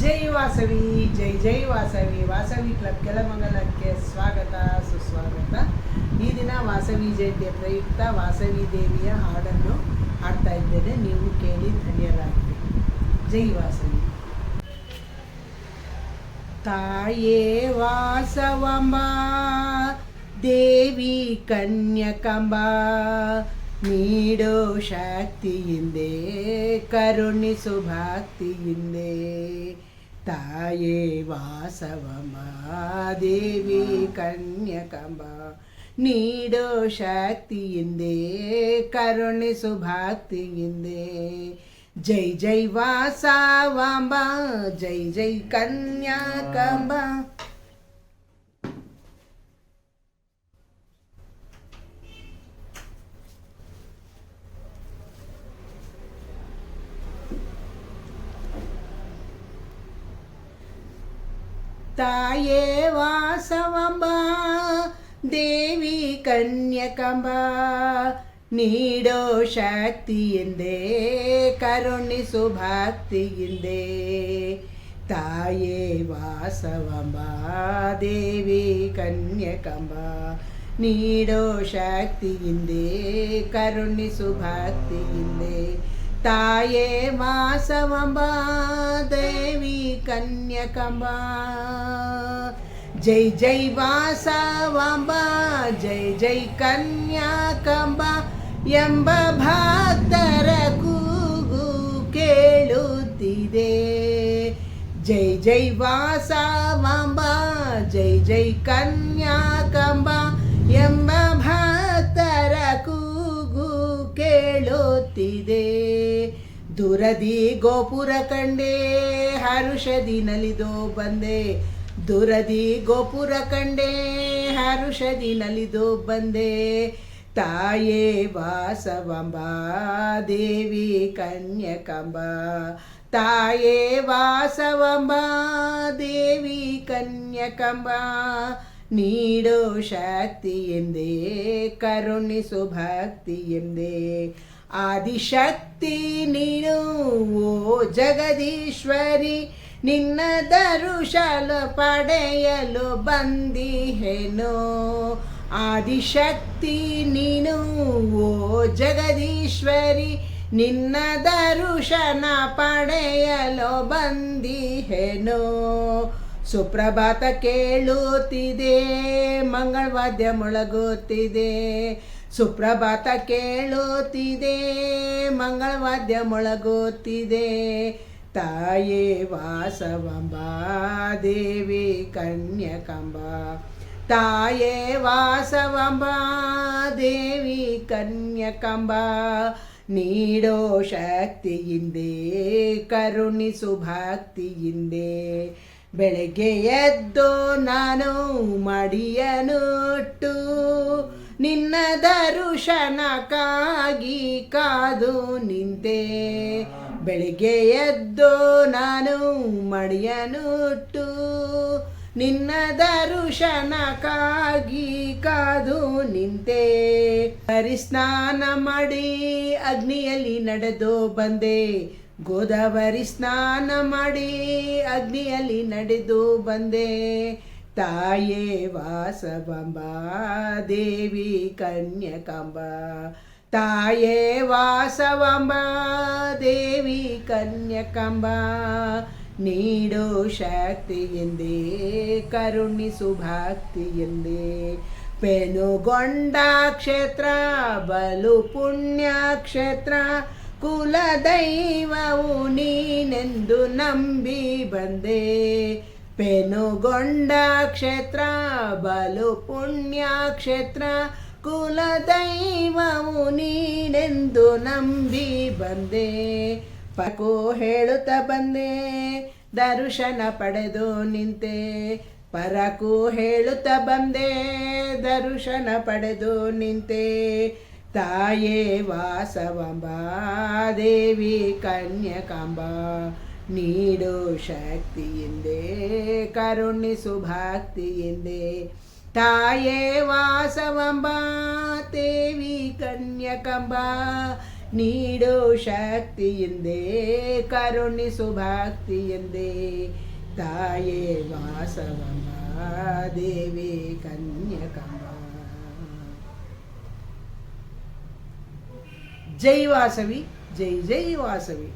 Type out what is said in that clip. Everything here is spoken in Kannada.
ಜೈ ವಾಸವಿ, ಜೈ ಜೈ ವಾಸವಿ. ವಾಸವಿ ಕ್ಲಬ್ ಕೆಳಮಂಗಲಕ್ಕೆ ಸ್ವಾಗತ ಸುಸ್ವಾಗತ. ಈ ದಿನ ವಾಸವಿ ಜಯಂತಿಯ ಪ್ರಯುಕ್ತ ವಾಸವಿ ದೇವಿಯ ಹಾಡನ್ನು ಹಾಡ್ತಾ ಇದ್ದೇನೆ, ನೀವು ಕೇಳಿ ಧನ್ಯರಾಗಿರಿ. ಜೈ ವಾಸವಿ. ತಾಯೇ ವಾಸವಾಂಬ ದೇವಿ ಕನ್ಯಕಾಂಬ, ನೀಡೋ ಶಕ್ತಿಯಿಂದೆ ಕರುಣಿಸು ಭಕ್ತಿಯಿಂದೆ. ತಾಯೇ ವಾಸವಮ್ಮ ದೇವಿ ಕನ್ಯಕಾಂಬ, ನೀಡೋ ಶಕ್ತಿಯಿಂದೆ ಕರುಣಿಸು ಭಕ್ತಿಯಿಂದೆ. ಜೈ ಜೈ ವಾಸವಾಂಬ, ಜೈ ಜೈ ಕನ್ಯಕಾಂಬ. ತಾಯೇ ವಾಸವಾಂಬ ದೇವಿ ಕನ್ಯಕಾಂಬ, ನೀಡೋ ಶಕ್ತಿಯಿಂದೆ ಕರುಣಿಸು ಭಕ್ತಿಯಿಂದೆ. ತಾಯೇ ವಾಸವಾಂಬ ದೇವಿ ಕನ್ಯಕಾಂಬ, ನೀಡೋ ಶಕ್ತಿಯಿಂದೆ ಕರುಣಿಸು ಭಕ್ತಿಯಿಂದೆ. ತಾಯೇ ವಾಸವಾಂಬ ದೇವಿ ಕನ್ಯಕಾಂಬ, ಜೈ ಜೈ ವಾಸವಾಂಬ ಜೈ ಜೈ ಕನ್ಯಕಾಂಬ ಎಂಬ ಭಕ್ತರ ಕೂಗು ಕೇಳುತ್ತಿದೆ. ಜೈ ಜೈ ವಾಸವಾಂಬ ಜೈ ಜೈ ಕನ್ಯಕಾಂಬ ಎಂಬ ಭಕ್ತರ ಕೂಗು ಕೇಳುತ್ತಿದೆ. ದುರದಿ ಗೋಪುರ ಕಂಡೆ ಹರುಷದಿ ನಲಿದೋ ಬಂದೆ, ದುರದಿ ಗೋಪುರ ಕಂಡೆ ಹರುಷದಿ ನಲಿದೋ ಬಂದೆ. ತಾಯೇ ವಾಸವಾಂಬ ದೇವಿ ಕನ್ಯಕಾಂಬ, ತಾಯೇ ವಾಸವಾಂಬ ದೇವಿ ಕನ್ಯಕಾಂಬ, ನೀಡೋ ಶಕ್ತಿಯಿಂದೆ ಕರುಣಿಸು ಭಕ್ತಿಯಿಂದೆ. ಆದಿಶಕ್ತಿ ನೀನು ಓ ಜಗದೀಶ್ವರಿ, ನಿನ್ನ ದರುಶನ ಪಡೆಯಲು ಬಂದಿಹೆನೋ. ಆದಿಶಕ್ತಿ ನೀನು ಓ ಜಗದೀಶ್ವರಿ, ನಿನ್ನ ದರುಶನ ಪಡೆಯಲು ಬಂದಿಹೆನೋ. ಸುಪ್ರಭಾತ ಕೇಳುತ್ತಿದೆ, ಮಂಗಳವಾದ್ಯ ಮೊಳಗುತ್ತಿದೆ. ಸುಪ್ರಭಾತ ಕೇಳುತ್ತಿದೆ, ಮಂಗಳವಾದ್ಯ ಮೊಳಗುತ್ತಿದೆ. ತಾಯೇ ವಾಸವಾಂಬ ದೇವಿ ಕನ್ಯಕಾಂಬ, ತಾಯೇ ವಾಸವಾಂಬ ದೇವಿ ಕನ್ಯಕಾಂಬ, ನೀಡೋ ಶಕ್ತಿಯಿಂದೆ ಕರುಣಿಸು ಭಕ್ತಿಯಿಂದೆ. ಬೆಳಗ್ಗೆ ಎದ್ದು ನಾನು ಮಡಿಯನುಟ್ಟು, ನಿನ್ನ ದರುಶನಕ್ಕಾಗಿ ಕಾದು ನಿಂತೆ. ಬೆಳಗ್ಗೆ ಎದ್ದು ನಾನು ಮಡಿಯನುಟ್ಟು, ನಿನ್ನ ದರುಶನಕ್ಕಾಗಿ ಕಾದು ನಿಂತೆ. ಹರಿಸ್ನಾನ ಮಾಡಿ ಅಗ್ನಿಯಲ್ಲಿ ನಡೆದು ಬಂದೆ, ಗೋದಾವರಿ ಸ್ನಾನ ಮಾಡಿ ಅಗ್ನಿಯಲ್ಲಿ ನಡೆದು ಬಂದೆ. ತಾಯೇ ವಾಸವಾಂಬ ದೇವಿ ಕನ್ಯಕಾಂಬ, ತಾಯೇ ವಾಸವಾಂಬ ದೇವಿ ಕನ್ಯಕಾಂಬ, ನೀಡೋ ಶಕ್ತಿಯಿಂದೆ ಕರುಣಿಸು ಭಕ್ತಿಯಿಂದೆ. ಪೆನುಗೊಂಡ ಕ್ಷೇತ್ರ ಬಲು ಪುಣ್ಯ ಕ್ಷೇತ್ರ, ಕುಲದೈವವು ನೀನೆಂದು ನಂಬಿ ಬಂದೆ. ಪೆನುಗೊಂಡ ಕ್ಷೇತ್ರ ಬಲು ಪುಣ್ಯ ಕ್ಷೇತ್ರ, ಕುಲದೈವವು ನೀನೆಂದು ನಂಬಿ ಬಂದೆ. ಪಕೋ ಹೇಳುತ್ತಾ ಬಂದೆ, ದರ್ಶನ ಪಡೆದು ನಿಂತೆ. ಪರಕು ಹೇಳುತ್ತಾ ಬಂದೆ, ದರ್ಶನ ಪಡೆದು ನಿಂತೆ. ತಾಯೇ ವಾಸವಾಂಬ ದೇವಿ ಕನ್ಯಕಾಂಬ, ನೀಡೋ ಶಕ್ತಿಯಿಂದೆ ಕರುಣಿಸು ಭಕ್ತಿಯಿಂದೆ. ತಾಯೇ ವಾಸವಾಂಬ ದೇವಿ ಕನ್ಯಕಾಂಬ, ನೀಡು ಶಕ್ತಿಯಿಂದೇ ಕರುಣಿಸು ಭಕ್ತಿಯಿಂದೇ ತಾಯೇ ವಾಸವಮ್ಮ ದೇವಿ ಕನ್ಯಕಮ್ಮ. ಜೈ ವಾಸವಿ, ಜೈ ಜೈ ವಾಸವಿ.